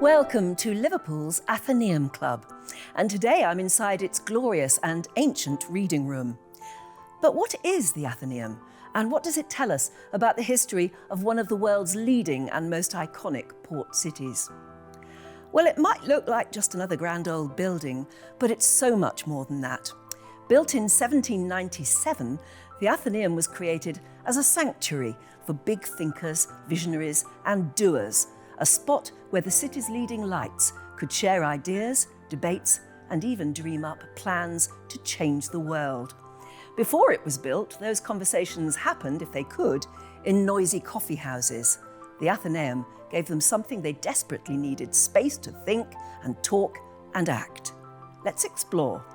Welcome to Liverpool's Athenaeum Club, and today I'm inside its glorious and ancient reading room. But what is the Athenaeum, and what does it tell us about the history of one of the world's leading and most iconic port cities? Well, it might look like just another grand old building, but it's so much more than that. Built in 1797, the Athenaeum was created as a sanctuary for big thinkers, visionaries and doers, a spot where the city's leading lights could share ideas, debates and even dream up plans to change the world. Before it was built, those conversations happened, if they could, in noisy coffee houses. The Athenaeum gave them something they desperately needed: space to think and talk and act. Let's explore.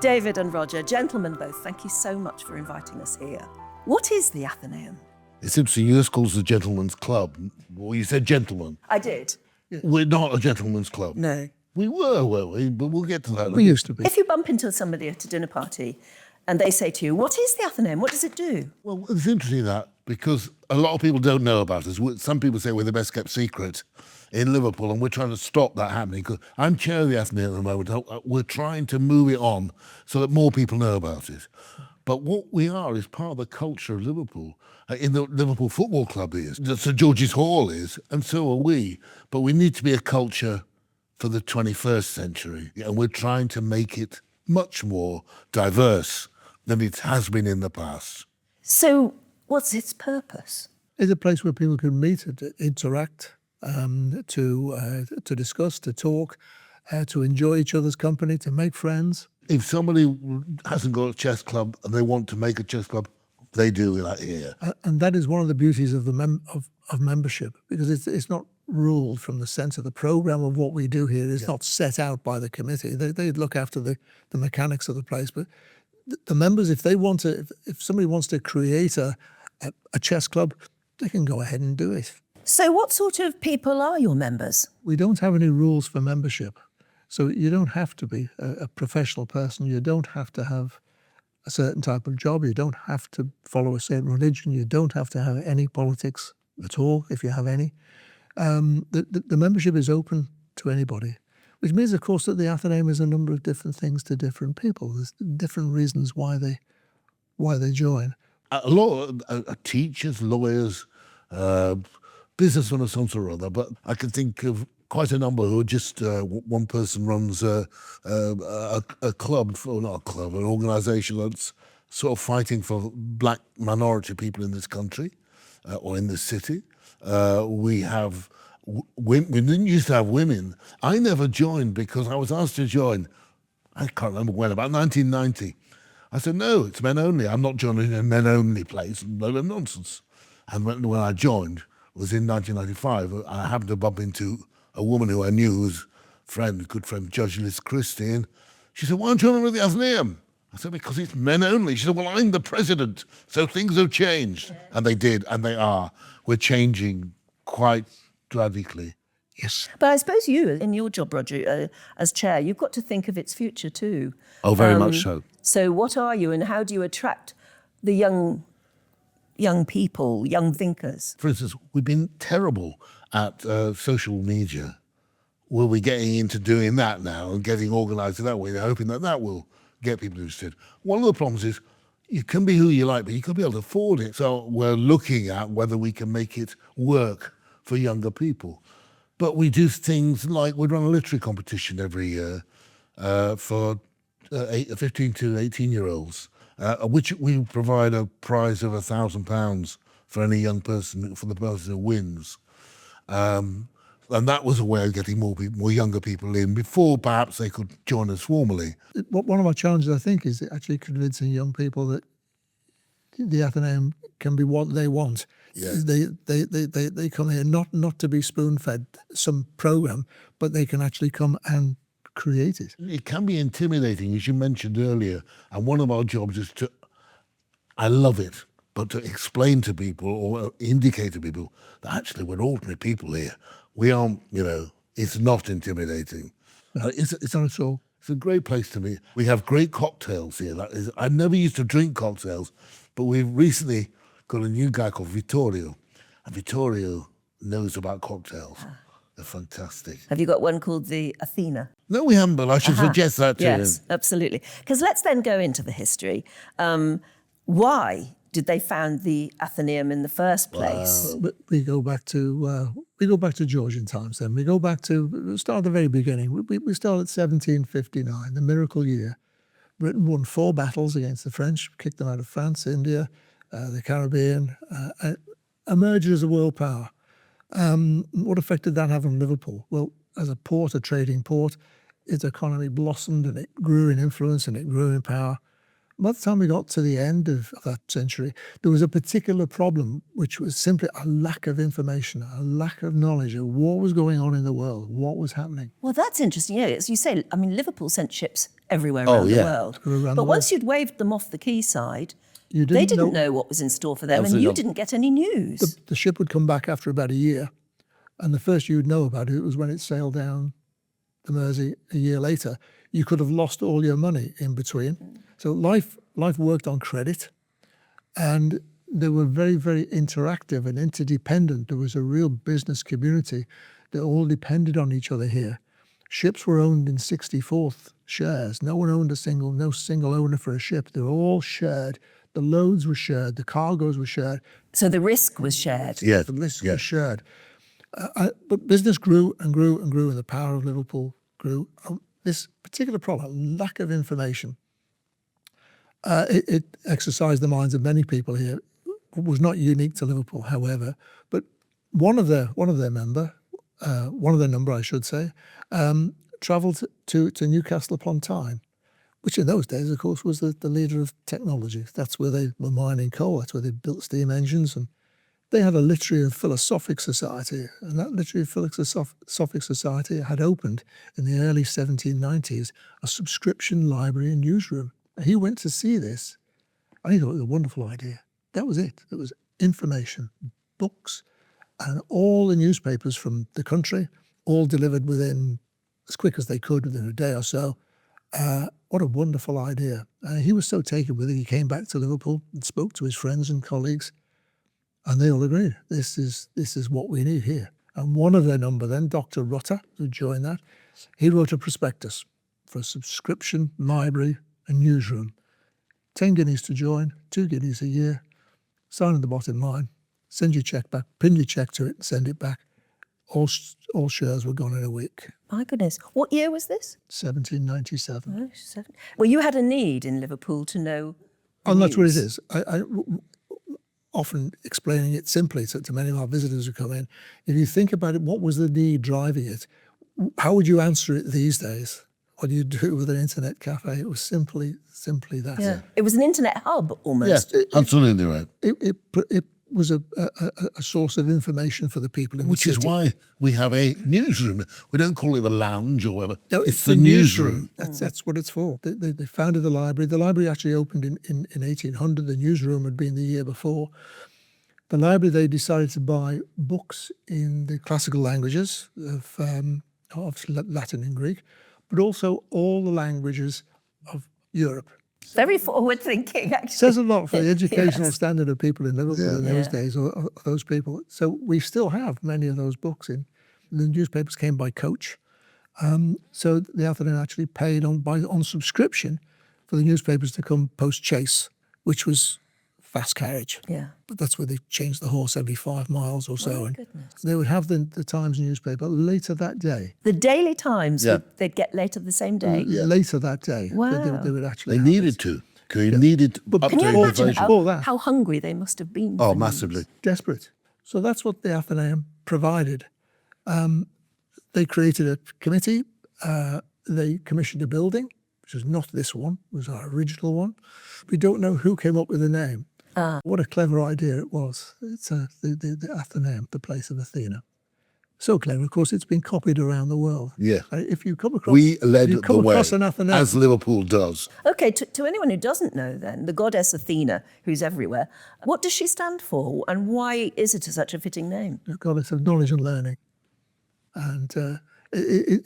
David and Roger, gentlemen both, thank you so much for inviting us here. What is the Athenaeum? It seems to you, it's called the Gentleman's Club. Well, you said gentleman. I did. We're not a gentleman's club. No. We were, weren't we? But we'll get to that. We used to be. If you bump into somebody at a dinner party and they say to you, what is the Athenaeum? What does it do? Well, it's interesting that, because a lot of people don't know about us. Some people say we're the best kept secret in Liverpool, and we're trying to stop that happening. Because I'm chair of the Athenaeum at the moment. We're trying to move it on so that more people know about it. But what we are is part of the culture of Liverpool. In the Liverpool Football Club is, St George's Hall is, and so are we. But we need to be a culture for the 21st century, and we're trying to make it much more diverse than it has been in the past. So what's its purpose? It's a place where people can meet and interact, to discuss, to talk, to enjoy each other's company, to make friends. If somebody hasn't got a chess club and they want to make a chess club, they do that here. And that is one of the beauties of of membership, because it's not ruled from the sense of the programme of what we do here. It's not set out by the committee. They look after the mechanics of the place. But the members, if somebody wants to create a chess club, they can go ahead and do it. So what sort of people are your members? We don't have any rules for membership. So you don't have to be a professional person. You don't have to have a certain type of job. You don't have to follow a certain religion. You don't have to have any politics at all, if you have any. The membership is open to anybody, which means, of course, that the Athenaeum is a number of different things to different people. There's different reasons why they join. A lot of teachers, lawyers, businessmen of some sort or other, but I can think of quite a number who are just, one person runs a club, or not a club, an organisation that's sort of fighting for black minority people in this country or in this city. We have, we didn't used to have women. I never joined because I was asked to join, I can't remember when, about 1990. I said, no, it's men only. I'm not joining a men only place, no nonsense. And when I joined, it was in 1995, I happened to bump into a woman who I knew, who's good friend, Judge Liz Christie, and she said, why aren't you on with the Athenaeum? I said, because it's men only. She said, well, I'm the president, so things have changed. And they did, and they are. We're changing quite radically. Yes. But I suppose you, in your job, Roger, as chair, you've got to think of its future too. Oh, very much so. So what are you, and how do you attract the young people, young thinkers? For instance, we've been terrible at social media. We'll be getting into doing that now and getting organised in that way, hoping that will get people interested. One of the problems is you can be who you like, but you can be able to afford it. So we're looking at whether we can make it work for younger people. But we do things like we run a literary competition every year for 15 to 18-year-olds, which we provide a prize of £1,000 for any young person, for the person who wins. And that was a way of getting more younger people in before perhaps they could join us formally. One of our challenges, I think, is actually convincing young people that the Athenaeum can be what they want. Yeah. They come here not to be spoon-fed some programme, but they can actually come and create it. It can be intimidating, as you mentioned earlier, and one of our jobs is to, I love it, but to explain to people or indicate to people that actually we're ordinary people here. We aren't, it's not intimidating. It's not at all. It's a great place to meet. We have great cocktails here. I never used to drink cocktails, but we've recently got a new guy called Vittorio. And Vittorio knows about cocktails. They're fantastic. Have you got one called the Athena? No, we haven't, but I should suggest that to Yes, him. absolutely. Because let's then go into the history. Why did they found the Athenaeum in the first place? But we go back to Georgian times. Then we go back to start at the very beginning. We start at 1759, the miracle year. Britain won 4 battles against the French, kicked them out of France, India, the Caribbean, emerged as a world power. What effect did that have on Liverpool? Well, as a port, a trading port, its economy blossomed and it grew in influence and it grew in power. By the time we got to the end of that century, there was a particular problem, which was simply a lack of information, a lack of knowledge of what was going on in the world, what was happening. Well, that's interesting. Yeah, as you say, I mean, Liverpool sent ships everywhere around the world. But once you'd waved them off the quayside, they didn't know what was in store for them, and you didn't get any news. The ship would come back after about a year, and the first you'd know about it was when it sailed down the Mersey a year later. You could have lost all your money in between. So life worked on credit, and they were very, very interactive and interdependent. There was a real business community that all depended on each other here. Ships were owned in 64th shares. No one owned no single owner for a ship. They were all shared. The loads were shared. The cargoes were shared. So the risk was shared. Yes. The risk was shared. But business grew and grew and grew, and the power of Liverpool grew. This particular problem, lack of information, it exercised the minds of many people here. It was not unique to Liverpool, however, but one of their number, I should say, travelled to Newcastle upon Tyne, which in those days, of course, was the leader of technology. That's where they were mining coal. That's where they built steam engines, and they had a literary and philosophic society, and that literary and philosophic society had opened in the early 1790s a subscription library and newsroom. He went to see this, and he thought it was a wonderful idea. That was it. It was information, books, and all the newspapers from the country, all delivered within, as quick as they could, within a day or so. What a wonderful idea. He was so taken with it, he came back to Liverpool and spoke to his friends and colleagues, and they all agreed, this is what we need here. And one of their number then, Dr. Rutter, who joined that, he wrote a prospectus for a subscription library and newsroom. 10 guineas to join, 2 guineas a year, sign on the bottom line, send your cheque back, pin your cheque to it and send it back. All shares were gone in a week. My goodness. What year was this? 1797. Well, you had a need in Liverpool to know the And that's what it news. is. I often explaining it simply to many of our visitors who come in. If you think about it, what was the need driving it? How would you answer it these days? What do you do with an internet cafe? It was simply that. Yeah. It was an internet hub almost. Yes, absolutely right. It was a source of information for the people in the Which city. is why we have a newsroom. We don't call it a lounge or whatever. No, it's the newsroom. That's what it's for. They founded the library. The library actually opened in 1800. The newsroom had been the year before. The library, they decided to buy books in the classical languages of Latin and Greek, but also all the languages of Europe. Very forward thinking, actually. Says a lot for the educational Yes. standard of people in Liverpool in those Yeah. days, or those people. So we still have many of those books in. The newspapers came by coach. So the Athenaeum actually paid on subscription for the newspapers to come post-chase, which was fast carriage. Yeah. But that's where they changed the horse every 5 miles or so. My And goodness. they would have the Times newspaper later that day. The Daily Times, Yeah. they'd get later the same day. Later that day. Wow. They would actually They have needed it. to. They needed But Can you updated imagine information. Before that. how hungry they must have been? Oh, for news? massively. Desperate. So that's what the Athenaeum provided. They created a committee. They commissioned a building, which was not this one, it was our original one. We don't know who came up with the name. What a clever idea it was. It's the Athenaeum, the place of Athena. So clever, of course, it's been copied around the world. Yeah. If you come across, We led if you the come way, across an Athenaeum, as Liverpool does. Okay, to anyone who doesn't know then, the goddess Athena, who's everywhere, what does she stand for and why is it such a fitting name? the goddess of knowledge and learning. And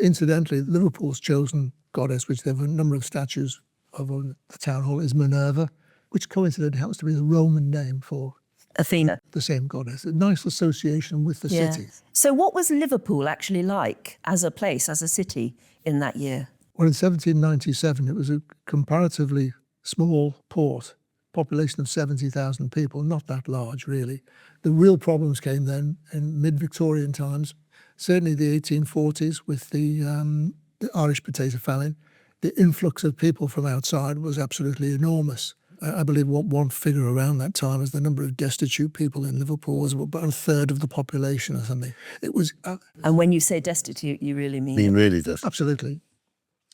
incidentally, Liverpool's chosen goddess, which there were a number of statues of on the town hall, is Minerva, which coincidentally happens to be the Roman name for Athena. the same goddess. A nice association with the city. So what was Liverpool actually like as a place, as a city in that year? Well, in 1797, it was a comparatively small port, population of 70,000 people, not that large, really. The real problems came then in mid-Victorian times, certainly the 1840s with the Irish potato famine. The influx of people from outside was absolutely enormous. I believe one figure around that time is the number of destitute people in Liverpool was about a third of the population or something. It was... And when you say destitute, you really mean... really destitute. Absolutely.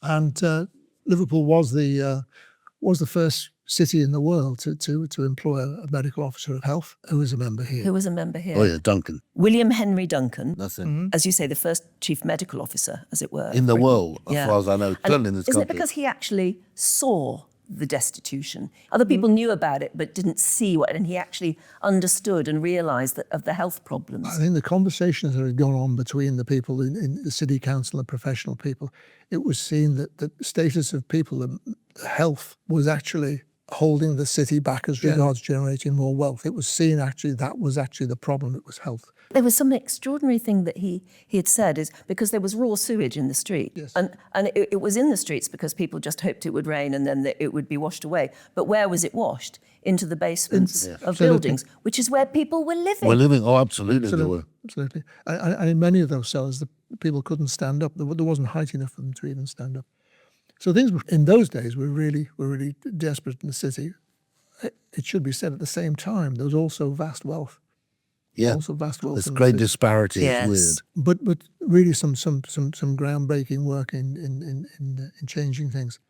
And Liverpool was the first city in the world to employ a medical officer of health who was a member here. Who was a member here? Oh yeah, Duncan. William Henry Duncan. That's it. As you say, the first chief medical officer, as it were. In the Britain. world, as far as I know, certainly in this Isn't country. it because he actually saw the destitution? Other people knew about it but didn't see what, and he actually understood and realised that of the health problems. I think the conversations that had gone on between the people in the city council and professional people, it was seen that the status of people, health, was actually holding the city back as regards generating more wealth. It was seen actually that was actually the problem, it was health. There was some extraordinary thing that he had said, is because there was raw sewage in the street. Yes. And it was in the streets because people just hoped it would rain and then it would be washed away. But where was it washed? Into the basements of buildings, which is where people were living. Absolutely they were. Absolutely. And in many of those cells, the people couldn't stand up. There wasn't height enough for them to even stand up. So things in those days were really desperate in the city. It should be said at the same time, there was also vast wealth. Yeah, also vast wealth. there's great disparity. Yes. It's weird. But really some groundbreaking work in changing things.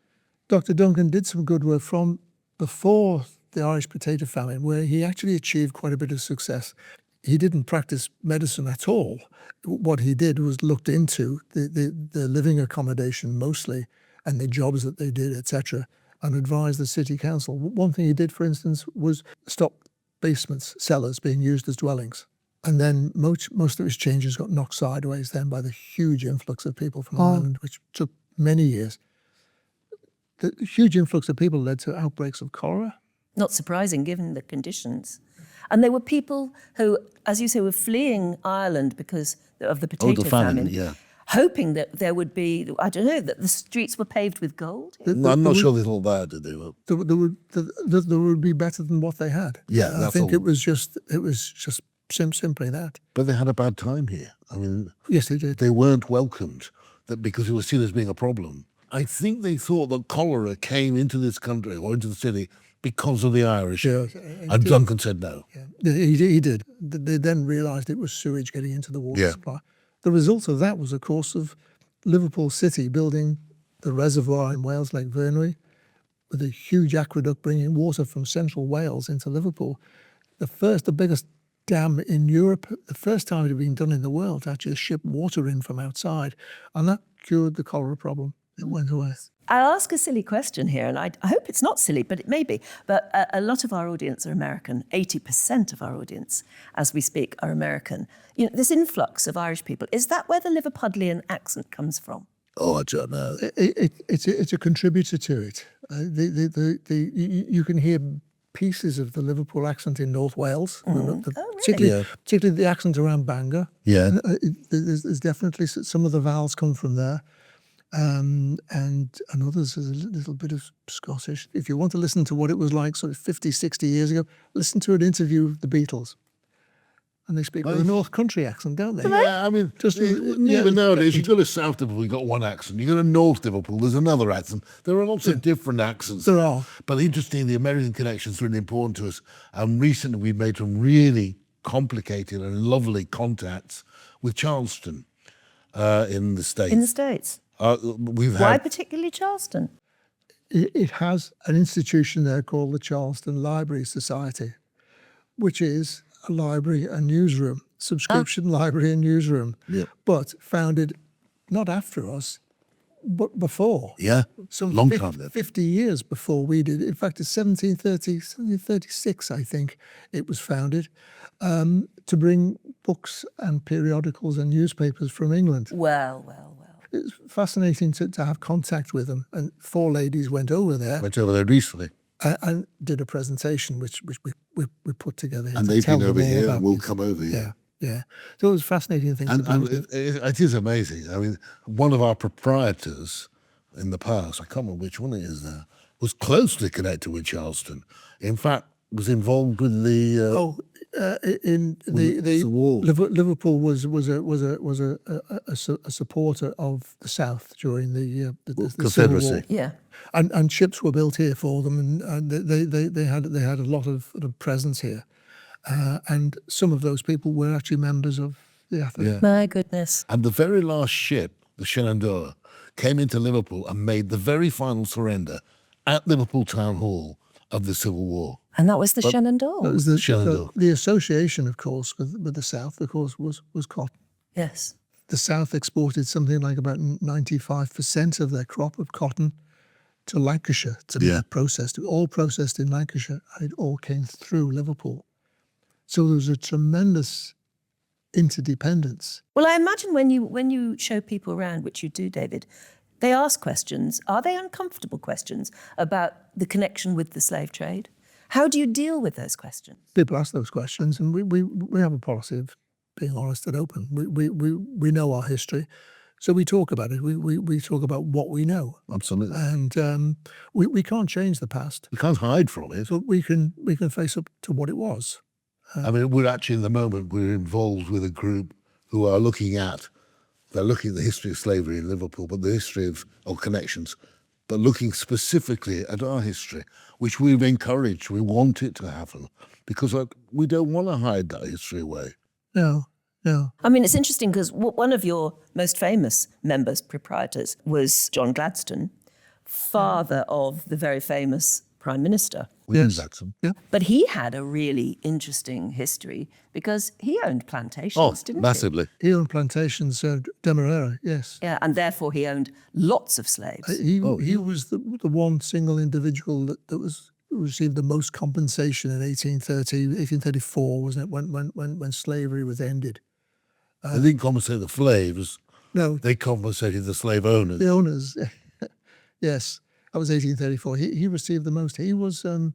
Dr. Duncan did some good work from before the Irish potato famine, where he actually achieved quite a bit of success. He didn't practice medicine at all. What he did was looked into the living accommodation mostly, and the jobs that they did, etc., and advised the city council. One thing he did, for instance, was stop basements, cellars being used as dwellings. And then most of his changes got knocked sideways then by the huge influx of people from Ireland, which took many years. The huge influx of people led to outbreaks of cholera. Not surprising, given the conditions. And there were people who, as you say, were fleeing Ireland because of the potato famine. Yeah. Hoping that there would be, I don't know, that the streets were paved with gold? I'm not sure they thought that did they? There would be better than what they had. Yeah, I think it was just simply that. But they had a bad time here. I mean, yes, they did. They weren't welcomed because it was seen as being a problem. I think they thought that cholera came into this country or into the city because of the Irish. Yeah, and Duncan said no. Yeah, he did. They then realised it was sewage getting into the water supply. The result of that was, of course, of Liverpool City building the reservoir in Wales, Lake Vyrnwy, with a huge aqueduct bringing water from central Wales into Liverpool. The biggest dam in Europe, the first time it had been done in the world to actually ship water in from outside. And that cured the cholera problem. It went away. I'll ask a silly question here, and I hope it's not silly, but it may be. But a lot of our audience are American. 80% of our audience, as we speak, are American. You know, this influx of Irish people, is that where the Liverpudlian accent comes from? Oh, I don't know. It's a contributor to it. You can hear pieces of the Liverpool accent in North Wales, particularly the accent around Bangor. Yeah. There's definitely some of the vowels come from there. And others, there's a little bit of Scottish. If you want to listen to what it was like sort of 50, 60 years ago, listen to an interview of the Beatles. And they speak with a North Country accent, don't they? Yeah, I mean, even nowadays, you go to South Liverpool, you've got one accent. You go to North Liverpool, there's another accent. There are lots of different accents. There are. But interesting, the American connection is really important to us. And recently we've made some really complicated and lovely contacts with Charleston in the States. In the States? Why particularly Charleston? It has an institution there called the Charleston Library Society, which is a library and newsroom, subscription library and newsroom, but founded not after us, but before. Yeah, some long time then. 50 years before we did. In fact, it's 1736, I think, it was founded, to bring books and periodicals and newspapers from England. Well. it's fascinating to have contact with them. And 4 ladies went over there Went over there recently. and did a presentation, which we put together. And to they've tell been them over all here about and will this. come over here. Yeah. So it was a fascinating thing to And do. it is amazing. I mean, one of our proprietors in the past, I can't remember which one it is now, was closely connected with Charleston. In fact, was involved with the In the war. Liverpool was a supporter of the South during the Civil Confederacy. War. Yeah. And ships were built here for them, and they had a lot of presence here, and some of those people were actually members of the Athenaeum. Yeah. My goodness. And the very last ship, the Shenandoah, came into Liverpool and made the very final surrender at Liverpool Town Hall of the Civil War. And that was the That Shenandoah. was Shenandoah. the association, of course, with the South, of course, was cotton. Yes. The South exported something like about 95% of their crop of cotton to Lancashire to be processed, all processed in Lancashire, and it all came through Liverpool. So there was a tremendous interdependence. Well, I imagine when you show people around, which you do, David, they ask questions. Are they uncomfortable questions about the connection with the slave trade? How do you deal with those questions? People ask those questions, and we have a policy of being honest and open. We know our history, so we talk about it. We talk about what we know. Absolutely. And we can't change the past, We can't hide from it. but we can face up to what it was. I mean, we're actually in the moment, we're involved with a group who are looking at the history of slavery in Liverpool, but the history of connections, but looking specifically at our history, which we've encouraged. We want it to happen because we don't want to hide that history away. No. I mean, it's interesting because one of your most famous members, proprietors, was John Gladstone, father of the very famous Prime Minister. William Jackson. Yeah. But he had a really interesting history because he owned plantations, didn't massively. He owned plantations, Demerara, yes. he? Yeah, and therefore he owned lots of slaves. He was the one single individual that received the most compensation in 1834, wasn't it, when slavery was ended. They didn't compensate the slaves. No, They compensated the slave owners. the owners. Yes, that was 1834. He received the most. He was a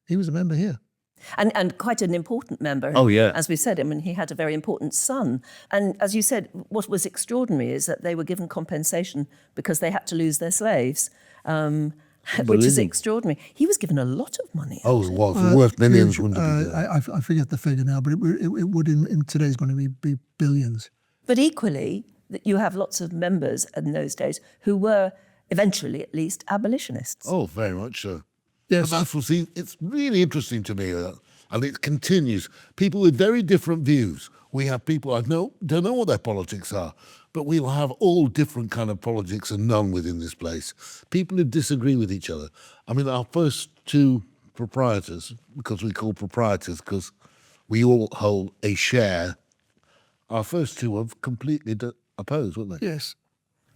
member here. And quite an important member. Oh, yeah. As we said, I mean, he had a very important son. And as you said, what was extraordinary is that they were given compensation because they had to lose their slaves, which is extraordinary. He was given a lot of money. Oh, it was worth millions, wouldn't it be? I forget the figure now, but it would in today's going to be billions. But equally, that you have lots of members in those days who were eventually, at least, abolitionists. Oh, very much so. Yes. But it's really interesting to me, and it continues. People with very different views. We have people, don't know what their politics are, but we will have all different kind of politics and none within this place. People who disagree with each other. I mean, our first 2 proprietors, because we call proprietors because we all hold a share, our first 2 were completely opposed, weren't they? Yes.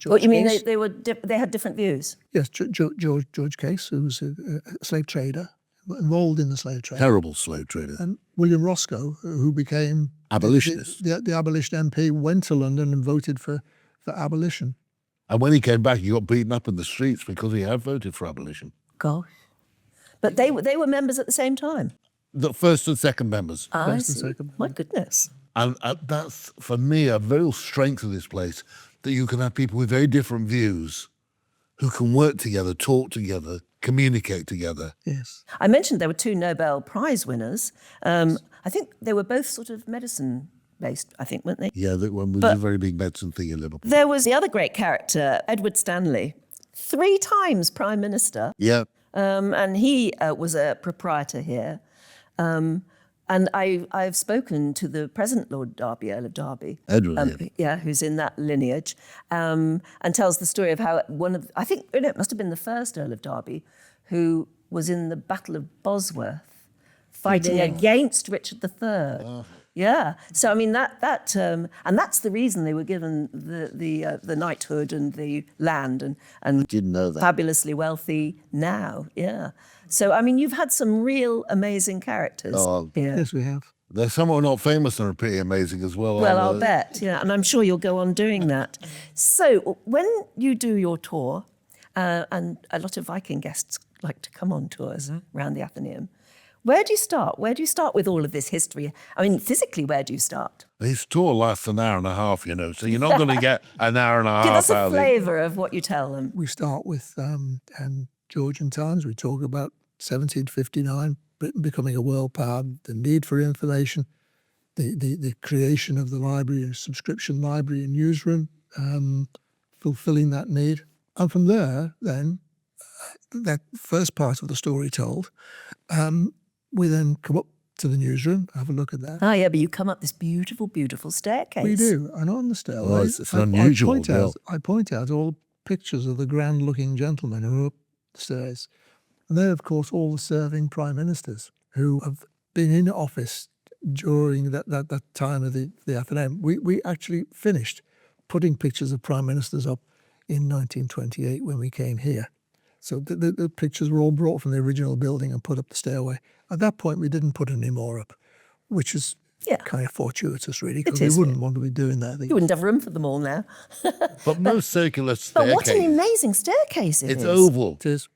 What you mean? Case. They had different views. Yes, George Case, who was a slave trader, involved in the slave trade. Terrible slave trader. And William Roscoe, who became Abolitionist. the abolition MP, went to London and voted for abolition. And when he came back, he got beaten up in the streets because he had voted for abolition. Gosh. But they were members at the same time. The first and second members. I First and see. second. My goodness. And that's, for me, a real strength of this place, that you can have people with very different views who can work together, talk together, communicate together. Yes. I mentioned there were 2 Nobel Prize winners. I think they were both sort of medicine-based, I think, weren't they? Yeah, that one was a very big medicine thing in Liverpool. There was the other great character, Edward Stanley, 3 times Prime Minister. Yeah. And he was a proprietor here. And I've spoken to the present Lord Derby, Earl of Derby. Edward, who's in that lineage, and tells the story of how I think it must have been the first Earl of Derby who was in the Battle of Bosworth fighting against Richard III. Yeah. So I mean that and that's the reason they were given the knighthood and the land and didn't know that. fabulously wealthy now. Yeah. So I mean you've had some real amazing characters here. Yes, we have. There's some who are not famous and are pretty amazing as well. Well, I'll bet, yeah, and I'm sure you'll go on doing that. So when you do your tour, and a lot of Viking guests like to come on tours around the Athenaeum, where do you start? Where do you start with all of this history? I mean, physically, where do you start? His tour lasts an hour and a half, so you're not going to get an hour and a half Give us out a of it. flavour of what you tell them. We start with Georgian times. We talk about 1759, Britain becoming a world power, the need for information, the creation of the library, a subscription library and newsroom, fulfilling that need. And from there, then, that first part of the story told, we then come up to the newsroom, have a look at that. Ah, yeah, but you come up this beautiful, beautiful staircase. We do, and on the stairway, Oh, it's unusual. I point out all pictures of the grand-looking gentlemen who are up the stairs. And they're, of course, all the serving prime ministers who have been in office during that time of the Athenaeum. We actually finished putting pictures of prime ministers up in 1928 when we came here. So the pictures were all brought from the original building and put up the stairway. At that point, we didn't put any more up, which is kind of fortuitous, really, because we wouldn't want to be doing that. You wouldn't have room for them all now. But no circular staircase. But what an amazing staircase it is. It's oval. It is.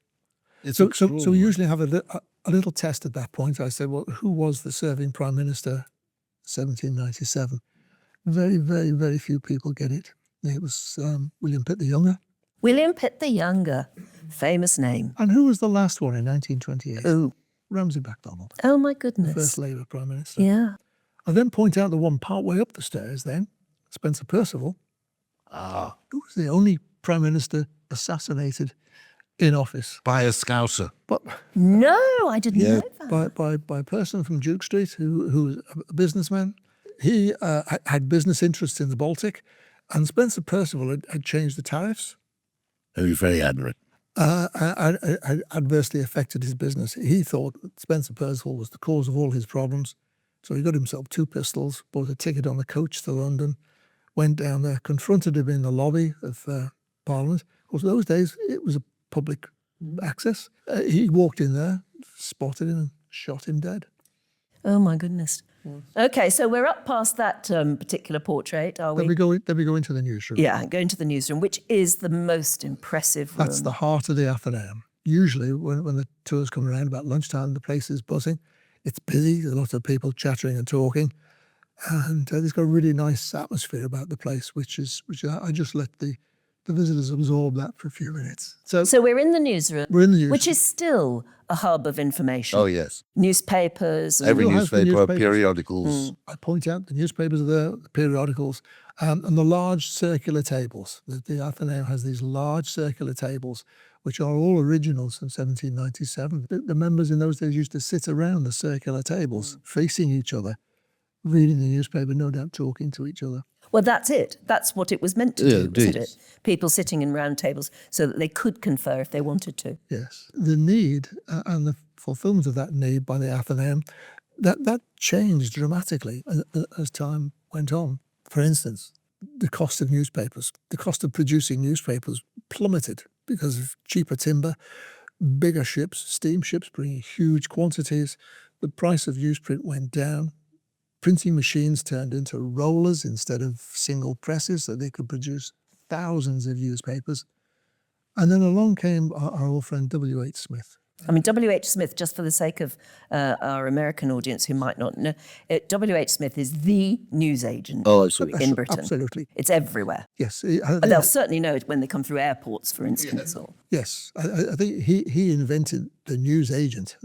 It's So we usually have a little test at that point. I say, well, who was the serving prime minister 1797? Very, very, very few people get it. It was William Pitt the Younger. William Pitt the Younger, famous name. And who was the last one in 1928? Oh. Ramsay MacDonald, Oh, my goodness. first Labour Prime Minister. Yeah. I then point out the one part way up the stairs then, Spencer Perceval, who was the only Prime Minister assassinated in office. by a Scouser. But No, I didn't know that. by a person from Duke Street who was a businessman. He had business interests in the Baltic, and Spencer Perceval had changed the tariffs. He was very admirant. Adversely affected his business. He thought that Spencer Perceval was the cause of all his problems. So he got himself 2 pistols, bought a ticket on a coach to London, went down there, confronted him in the lobby of Parliament. Of course, those days, it was a public access. He walked in there, spotted him and shot him dead. Oh, my goodness. Okay, so we're up past that particular portrait, are we? Then we go into the newsroom. Yeah, going to the newsroom, which is the most impressive room. That's the heart of the Athenaeum. Usually, when the tours come around about lunchtime, the place is buzzing. It's busy. There's a lot of people chattering and talking, and it's got a really nice atmosphere about the place, which I just let the visitors absorb that for a few minutes. So we're in the newsroom. We're in the newsroom. Which is still a hub of information. Oh, yes. Newspapers. Every Still has the newspaper, newspapers. periodicals. I point out the newspapers are there, the periodicals, and the large circular tables. The Athenaeum has these large circular tables, which are all original since 1797. The members in those days used to sit around the circular tables, facing each other, reading the newspaper, no doubt talking to each other. Well, that's it. That's what it was meant to do, wasn't it is. it? People sitting in round tables so that they could confer if they wanted to. Yes. The need and the fulfillment of that need by the Athenaeum, that changed dramatically as time went on. For instance, the cost of newspapers, the cost of producing newspapers plummeted because of cheaper timber, bigger ships, steamships bringing huge quantities. The price of newsprint went down. Printing machines turned into rollers instead of single presses, so they could produce thousands of newspapers. And then along came our old friend W.H. Smith. I mean, W.H. Smith, just for the sake of our American audience who might not know, W.H. Smith is the newsagent in Britain. Absolutely. It's everywhere. Yes. They'll certainly know it when they come through airports, for instance. Or Yes. I think he invented the newsagent.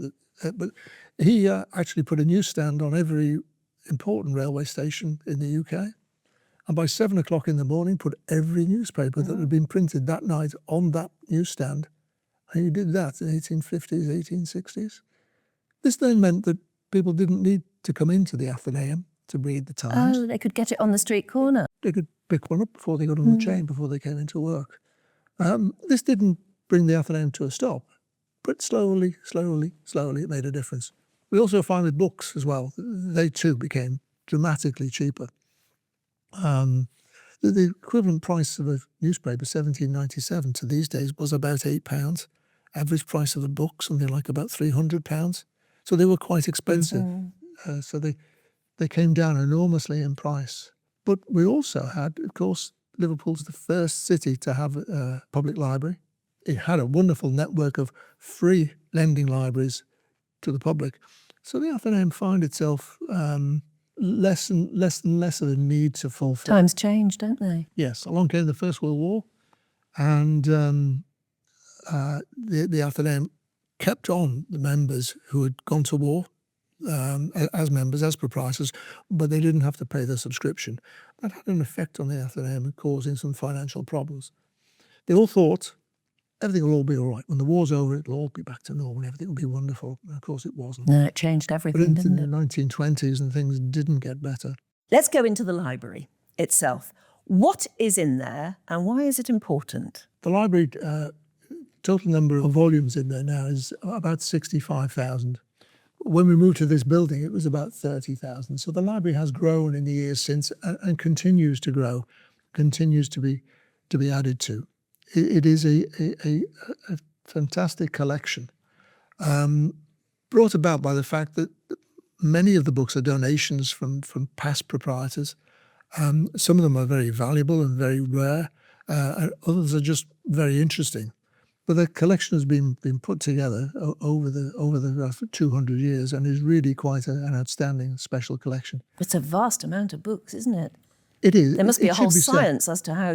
But he actually put a newsstand on every important railway station in the UK. And by 7 o'clock in the morning, put every newspaper that had been printed that night on that newsstand. And he did that in the 1850s, 1860s. This then meant that people didn't need to come into the Athenaeum to read the Times. oh, they could get it on the street corner. They could pick one up before they got on the train, before they came into work. This didn't bring the Athenaeum to a stop, but slowly it made a difference. We also find with books as well, they too became dramatically cheaper. The equivalent price of a newspaper, 1797, to these days was about £8. Average price of a book, something like about £300. So they were quite expensive. So They came down enormously in price. But we also had, of course, Liverpool's the first city to have a public library. It had a wonderful network of free lending libraries to the public. So the Athenaeum found itself less and less of a need to fulfill. Times change, don't they? Yes, along came the First World War, and the Athenaeum kept on the members who had gone to war as members, as proprietors, but they didn't have to pay their subscription. That had an effect on the Athenaeum, causing some financial problems. They all thought everything will all be all right. When the war's over, it'll all be back to normal. Everything will be wonderful. And of course, it wasn't. No, it changed But everything, in didn't the it? 1920s, and things didn't get better. Let's go into the library itself. What is in there and why is it important? The library, total number of volumes in there now is about 65,000. When we moved to this building, it was about 30,000. So the library has grown in the years since and continues to grow, continues to be added to. It is a fantastic collection, brought about by the fact that many of the books are donations from past proprietors. Some of them are very valuable and very rare, and others are just very interesting. But the collection has been put together over the 200 years and is really quite an outstanding special collection. It's a vast amount of books, isn't it? It is. There must be It a whole should be said. science as to how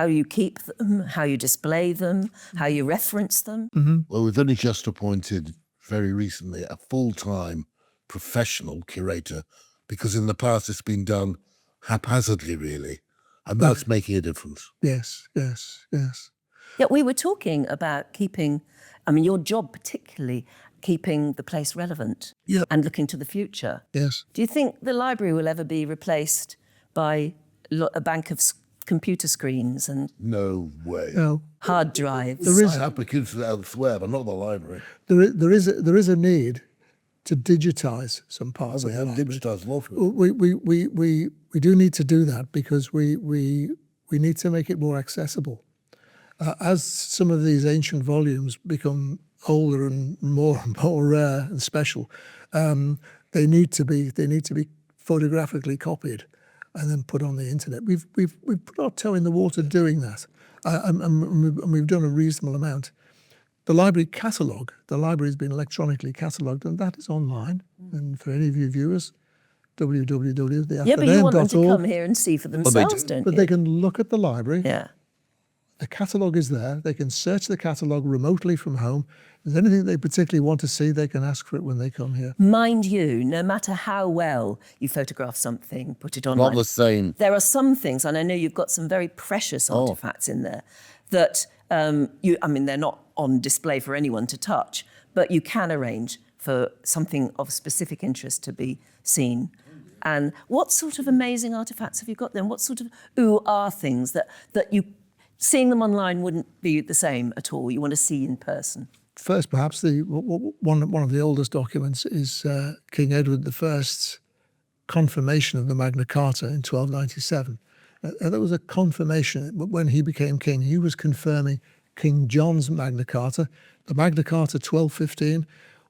you keep them, how you display them, how you reference them. Well, we've only just appointed very recently a full-time professional curator, because in the past it's been done haphazardly, really, and that's making a difference. Yes. Yeah, we were talking about keeping, your job particularly, keeping the place relevant Yeah. and looking to the future. Yes. Do you think the library will ever be replaced by a bank of computer screens and No way. No. hard drives? There is- I have computers elsewhere, but not the library. There is a need to digitise some parts We of the have library. digitised law for it. We do need to do that because we need to make it more accessible. As some of these ancient volumes become older and more rare and special, they need to be photographically copied and then put on the internet. We've put our toe in the water doing that, and we've done a reasonable amount. The library catalogue, the library has been electronically catalogued, and that is online. And for any of you viewers, www.theathenaeum.org. Yeah, but you want them to come here and see for themselves, do. don't But you? they can look at the library. Yeah. The catalogue is there. They can search the catalogue remotely from home. If there's anything they particularly want to see, they can ask for it when they come here. Mind you, no matter how well you photograph something, put it online. Not the same. There are some things, and I know you've got some very precious artifacts in there that they're not on display for anyone to touch, but you can arrange for something of specific interest to be seen. And what sort of amazing artifacts have you got then? What sort of ooh-ah things that you, seeing them online wouldn't be the same at all? You want to see in person? First, perhaps one of the oldest documents is King Edward I's confirmation of the Magna Carta in 1297. That was a confirmation. When he became king, he was confirming King John's Magna Carta. The Magna Carta 1215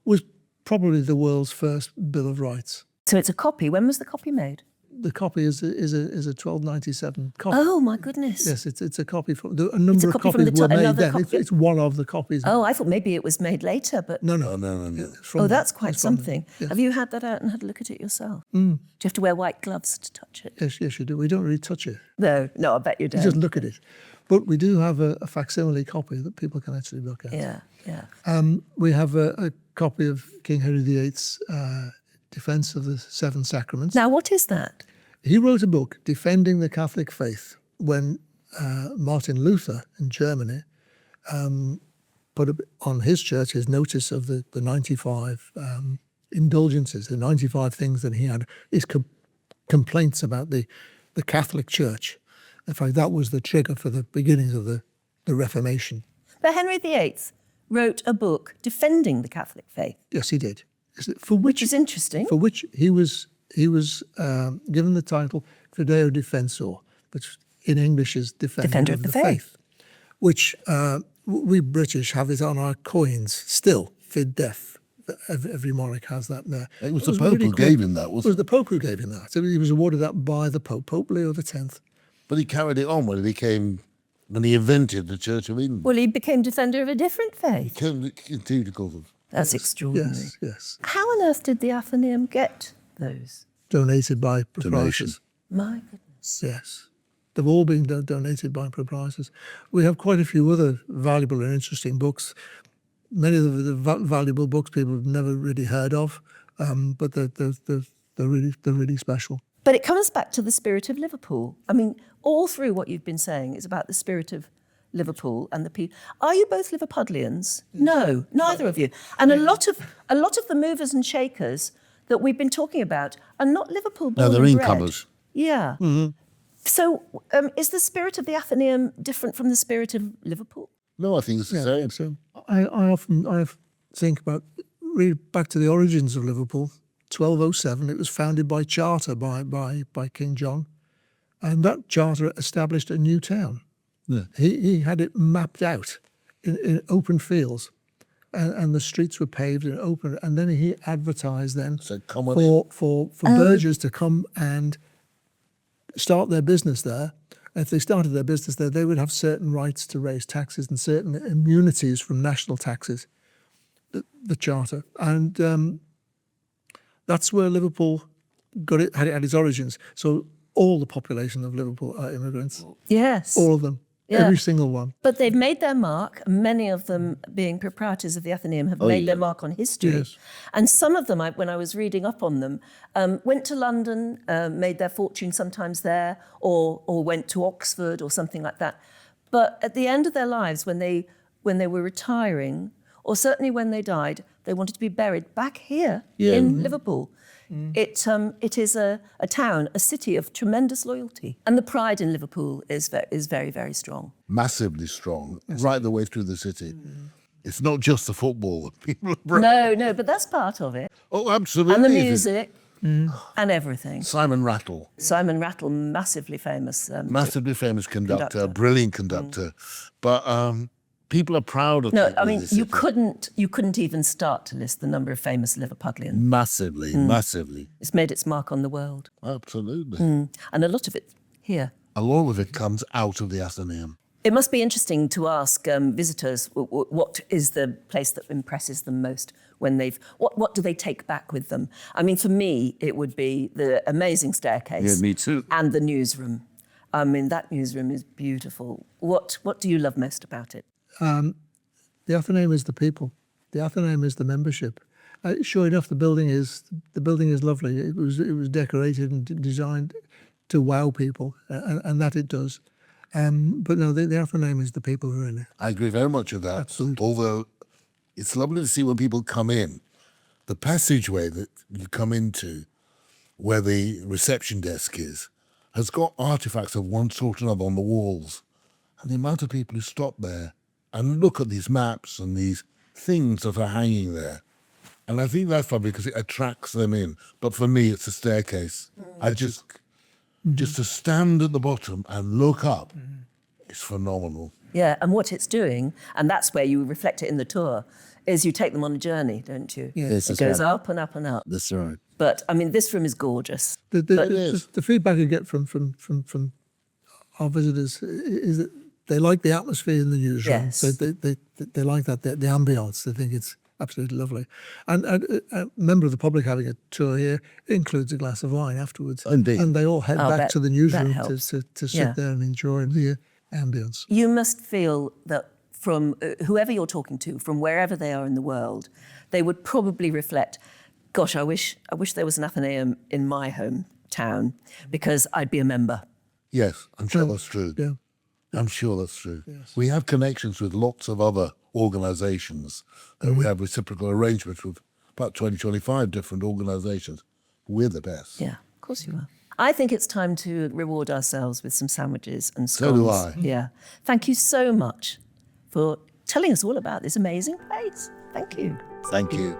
was probably the world's first Bill of Rights. So it's a copy. When was the copy made? The copy is a 1297 copy. Oh, my goodness. Yes, it's a copy from a number of copy from copies the were time, made another then. copy? It's one of the copies. Oh, I thought maybe it was made later, but... No. No. It's from Oh, there. that's quite It's from something. there. Yes. Have you had that out and had a look at it yourself? Do you have to wear white gloves to touch it? Yes, you do. We don't really touch it. No, I bet you You don't. just look at it. But we do have a facsimile copy that people can actually look at. Yeah. We have a copy of King Henry VIII's Defence of the Seven Sacraments. Now, what is that? He wrote a book defending the Catholic faith when Martin Luther in Germany put on his church his notice of the 95 indulgences, the 95 things that he had, his complaints about the Catholic Church. In fact, that was the trigger for the beginnings of the Reformation. But Henry VIII wrote a book defending the Catholic faith, Yes, he did. For which is interesting. For which he was given the title Fideo Defensor, which in English is Defender of the Faith, which we British have it on our coins still, Fid Def, Every monarch has that there. It was the Pope who gave him that, It wasn't was the Pope who gave him that. So he was awarded that by the Pope, Pope Leo X. But he carried it on when he invented the Church of England. Well, he became defender of a different faith. Indeed, of course. That's extraordinary. Yes, yes. How on earth did the Athenaeum get those? Donated by proprietors. Donation. My goodness. Yes. They've all been donated by proprietors. We have quite a few other valuable and interesting books. Many of the valuable books people have never really heard of, but they're really special. But it comes back to the spirit of Liverpool. I mean, all through what you've been saying is about the spirit of Liverpool and the people. Are you both Liverpudlians? No, neither of you. And a lot of the movers and shakers that we've been talking about are not Liverpool born No, they're and bred. incomers. Yeah. So is the spirit of the Athenaeum different from the spirit of Liverpool? No, I think it's the same. So I often think about, read back to the origins of Liverpool. 1207, it was founded by charter by King John, and that charter established a new town. Yeah. He had it mapped out in open fields, and the streets were paved and open. And then he advertised then So come on in. for burghers to come and start their business there. If they started their business there, they would have certain rights to raise taxes and certain immunities from national taxes. The charter, and that's where Liverpool had its origins. So all the population of Liverpool are immigrants. Yes. All of them. Yeah. Every single one. But they've made their mark. Many of them, being proprietors of the Athenaeum, have made their mark on history. Yes. And some of them, when I was reading up on them, went to London, made their fortune sometimes there, or went to Oxford or something like that. But at the end of their lives, when they were retiring, or certainly when they died, they wanted to be buried back here in Liverpool. It is a town, a city of tremendous loyalty. And the pride in Liverpool is very, very strong. Massively strong, right the way through the city. It's not just the football that people are proud. No, but that's part of it. Oh, absolutely. And the music and everything. Simon Rattle, Simon Rattle, massively famous. massively famous conductor, brilliant conductor. But people are proud of No, people I mean, in the you city. couldn't even start to list the number of famous Liverpudlians. Massively, massively. It's made its mark on the world. Absolutely. And a lot of it here. A lot of it comes out of the Athenaeum. It must be interesting to ask visitors what is the place that impresses them most when what do they take back with them? I mean, for me, it would be the amazing staircase. Yeah, me too. And the newsroom. I mean, that newsroom is beautiful. What do you love most about it? The Athenaeum is the people. The Athenaeum is the membership. Sure enough, the building is lovely. It was decorated and designed to wow people, and that it does. But no, the Athenaeum is the people who are in it. I agree very much with that. Absolutely. Although it's lovely to see when people come in, the passageway that you come into, where the reception desk is, has got artifacts of one sort or another on the walls. And the amount of people who stop there and look at these maps and these things that are hanging there. And I think that's probably because it attracts them in. But for me, it's a staircase. I just to stand at the bottom and look up is phenomenal. Yeah, and what it's doing, and that's where you reflect it in the tour, is you take them on a journey, don't you? Yes, It goes up and up and up. That's right. But, I mean, this room is gorgeous. The feedback I get from our visitors is that they like the atmosphere in the newsroom. Yes. They like that, the ambience. They think it's absolutely lovely. And a member of the public having a tour here includes a glass of wine afterwards. Indeed. And they all head back that- to the that newsroom helps. to sit Yeah. there and enjoy the ambience. You must feel that from whoever you're talking to, from wherever they are in the world, they would probably reflect, gosh, I wish there was an Athenaeum in my hometown because I'd be a member. Yes, I'm sure that's true. Yeah. I'm sure that's true. Yes. We have connections with lots of other organisations. We have reciprocal arrangements with about 20, 25 different organisations. We're the best. Yeah, of course you are. I think it's time to reward ourselves with some sandwiches and scones. So do I. Yeah. Thank you so much for telling us all about this amazing place. Thank you. Thank you.